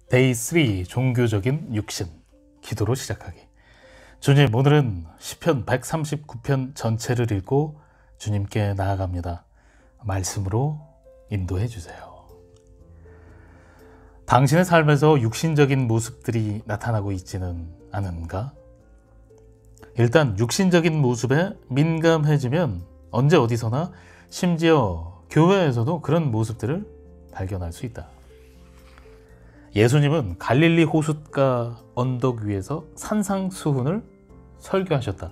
데이 3 종교적인 육신 기도로 시작하기. 주님, 오늘은 시편 139편 전체를 읽고 주님께 나아갑니다. 말씀으로 인도해 주세요. 당신의 삶에서 육신적인 모습들이 나타나고 있지는 않은가? 일단 육신적인 모습에 민감해지면 언제 어디서나, 심지어 교회에서도 그런 모습들을 발견할 수 있다. 예수님은 갈릴리 호숫가 언덕 위에서 산상수훈을 설교하셨다.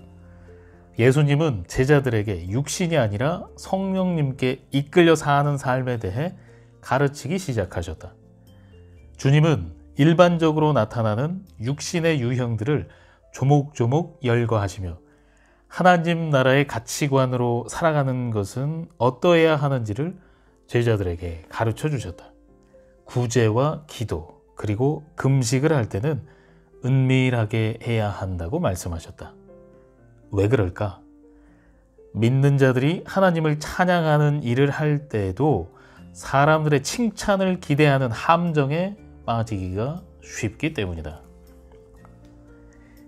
예수님은 제자들에게 육신이 아니라 성령님께 이끌려 사는 삶에 대해 가르치기 시작하셨다. 주님은 일반적으로 나타나는 육신의 유형들을 조목조목 열거하시며 하나님 나라의 가치관으로 살아가는 것은 어떠해야 하는지를 제자들에게 가르쳐 주셨다. 구제와 기도, 그리고 금식을 할 때는 은밀하게 해야 한다고 말씀하셨다. 왜 그럴까? 믿는 자들이 하나님을 찬양하는 일을 할 때에도 사람들의 칭찬을 기대하는 함정에 빠지기가 쉽기 때문이다.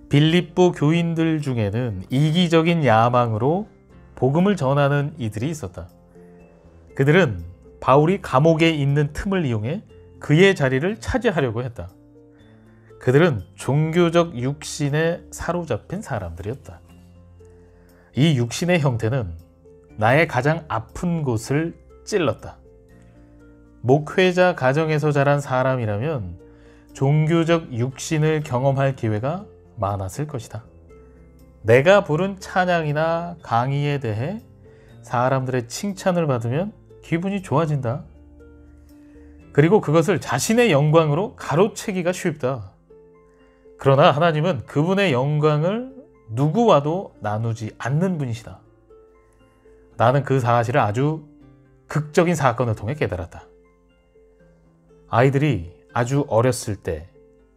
빌립보 교인들 중에는 이기적인 야망으로 복음을 전하는 이들이 있었다. 그들은 바울이 감옥에 있는 틈을 이용해 그의 자리를 차지하려고 했다. 그들은 종교적 육신에 사로잡힌 사람들이었다. 이 육신의 형태는 나의 가장 아픈 곳을 찔렀다. 목회자 가정에서 자란 사람이라면 종교적 육신을 경험할 기회가 많았을 것이다. 내가 부른 찬양이나 강의에 대해 사람들의 칭찬을 받으면 기분이 좋아진다. 그리고 그것을 자신의 영광으로 가로채기가 쉽다. 그러나 하나님은 그분의 영광을 누구와도 나누지 않는 분이시다. 나는 그 사실을 아주 극적인 사건을 통해 깨달았다. 아이들이 아주 어렸을 때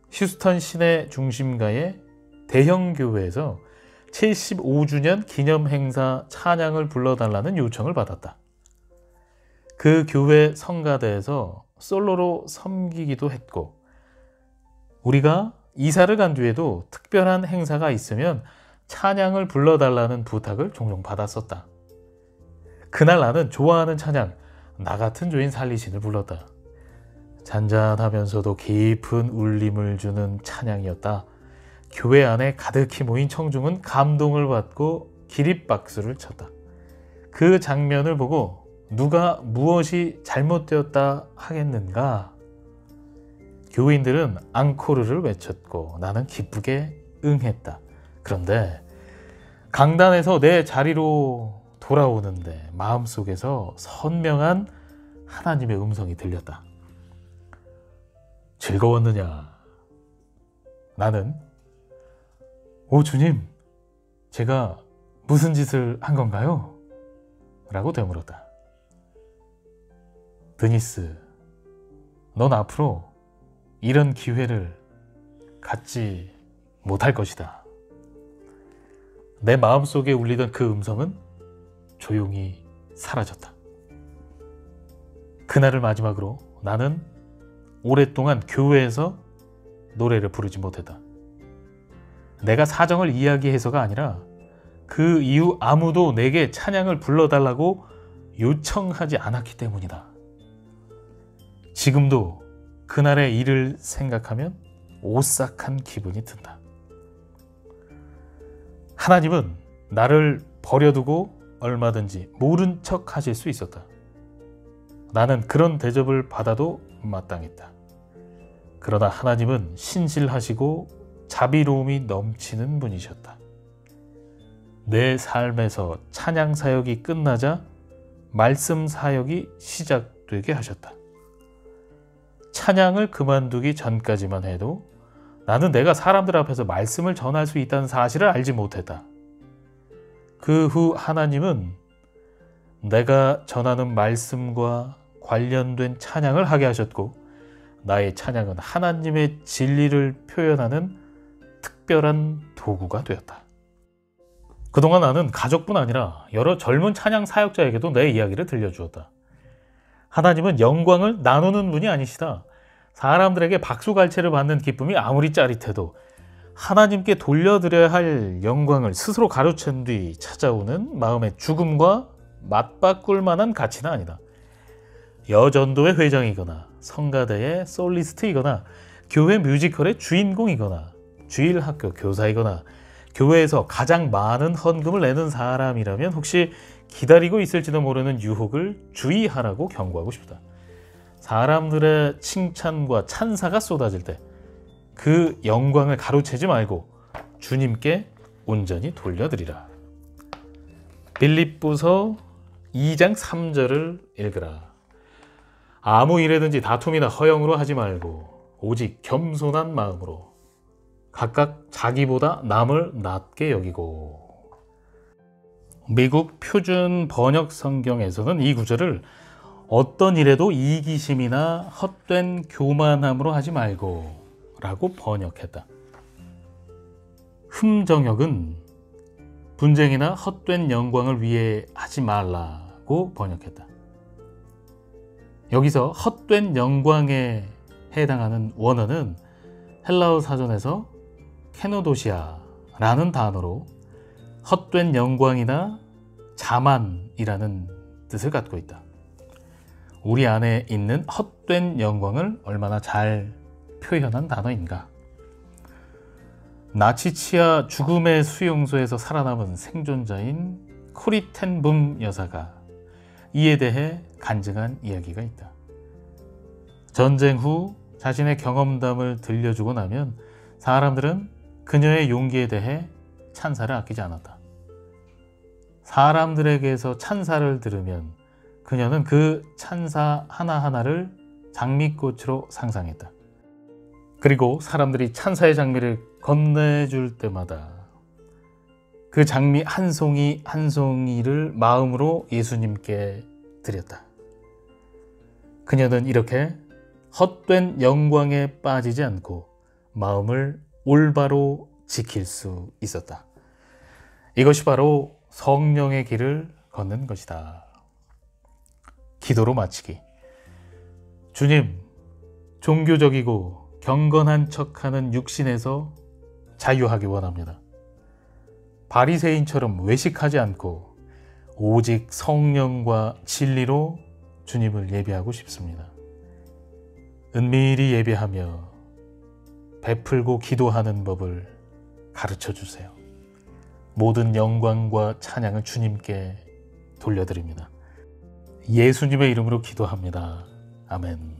휴스턴 시내 중심가의 대형 교회에서 75주년 기념 행사 찬양을 불러달라는 요청을 받았다. 그 교회 성가대에서 솔로로 섬기기도 했고, 우리가 이사를 간 뒤에도 특별한 행사가 있으면 찬양을 불러달라는 부탁을 종종 받았었다. 그날 나는 좋아하는 찬양, 나 같은 죄인 살리신을 불렀다. 잔잔하면서도 깊은 울림을 주는 찬양이었다. 교회 안에 가득히 모인 청중은 감동을 받고 기립박수를 쳤다. 그 장면을 보고 누가 무엇이 잘못되었다 하겠는가? 교인들은 앙코르를 외쳤고 나는 기쁘게 응했다. 그런데 강단에서 내 자리로 돌아오는데 마음속에서 선명한 하나님의 음성이 들렸다. 즐거웠느냐? 나는 오 주님, 제가 무슨 짓을 한 건가요? 라고 되물었다. 드니스, 넌 앞으로 이런 기회를 갖지 못할 것이다. 내 마음속에 울리던 그 음성은 조용히 사라졌다. 그날을 마지막으로 나는 오랫동안 교회에서 노래를 부르지 못했다. 내가 사정을 이야기해서가 아니라 그 이후 아무도 내게 찬양을 불러달라고 요청하지 않았기 때문이다. 지금도 그날의 일을 생각하면 오싹한 기분이 든다. 하나님은 나를 버려두고 얼마든지 모른 척 하실 수 있었다. 나는 그런 대접을 받아도 마땅했다. 그러나 하나님은 신실하시고 자비로움이 넘치는 분이셨다. 내 삶에서 찬양 사역이 끝나자 말씀 사역이 시작되게 하셨다. 찬양을 그만두기 전까지만 해도 나는 내가 사람들 앞에서 말씀을 전할 수 있다는 사실을 알지 못했다. 그 후 하나님은 내가 전하는 말씀과 관련된 찬양을 하게 하셨고, 나의 찬양은 하나님의 진리를 표현하는 특별한 도구가 되었다. 그동안 나는 가족뿐 아니라 여러 젊은 찬양 사역자에게도 내 이야기를 들려주었다. 하나님은 영광을 나누는 분이 아니시다. 사람들에게 박수갈채를 받는 기쁨이 아무리 짜릿해도 하나님께 돌려드려야 할 영광을 스스로 가로챈 뒤 찾아오는 마음의 죽음과 맞바꿀 만한 가치는 아니다. 여전도의 회장이거나 성가대의 솔리스트이거나 교회 뮤지컬의 주인공이거나 주일학교 교사이거나 교회에서 가장 많은 헌금을 내는 사람이라면 혹시 기다리고 있을지도 모르는 유혹을 주의하라고 경고하고 싶다. 사람들의 칭찬과 찬사가 쏟아질 때 그 영광을 가로채지 말고 주님께 온전히 돌려드리라. 빌립보서 2장 3절을 읽으라. 아무 일에든지 다툼이나 허영으로 하지 말고 오직 겸손한 마음으로 각각 자기보다 남을 낮게 여기고. 미국 표준 번역 성경에서는 이 구절을 어떤 일에도 이기심이나 헛된 교만함으로 하지 말고 라고 번역했다. 흠정역은 분쟁이나 헛된 영광을 위해 하지 말라고 번역했다. 여기서 헛된 영광에 해당하는 원어는 헬라어 사전에서 케노도시아라는 단어로 헛된 영광이나 자만이라는 뜻을 갖고 있다. 우리 안에 있는 헛된 영광을 얼마나 잘 표현한 단어인가. 나치 치하 죽음의 수용소에서 살아남은 생존자인 코리 텐붐 여사가 이에 대해 간증한 이야기가 있다. 전쟁 후 자신의 경험담을 들려주고 나면 사람들은 그녀의 용기에 대해 찬사를 아끼지 않았다. 사람들에게서 찬사를 들으면 그녀는 그 찬사 하나하나를 장미꽃으로 상상했다. 그리고 사람들이 찬사의 장미를 건네줄 때마다 그 장미 한 송이 한 송이를 마음으로 예수님께 드렸다. 그녀는 이렇게 헛된 영광에 빠지지 않고 마음을 올바로 지킬 수 있었다. 이것이 바로 성령의 길을 걷는 것이다. 기도로 마치기. 주님, 종교적이고 경건한 척하는 육신에서 자유하기 원합니다. 바리새인처럼 외식하지 않고 오직 성령과 진리로 주님을 예배하고 싶습니다. 은밀히 예배하며 베풀고 기도하는 법을 가르쳐 주세요. 모든 영광과 찬양을 주님께 돌려드립니다. 예수님의 이름으로 기도합니다. 아멘.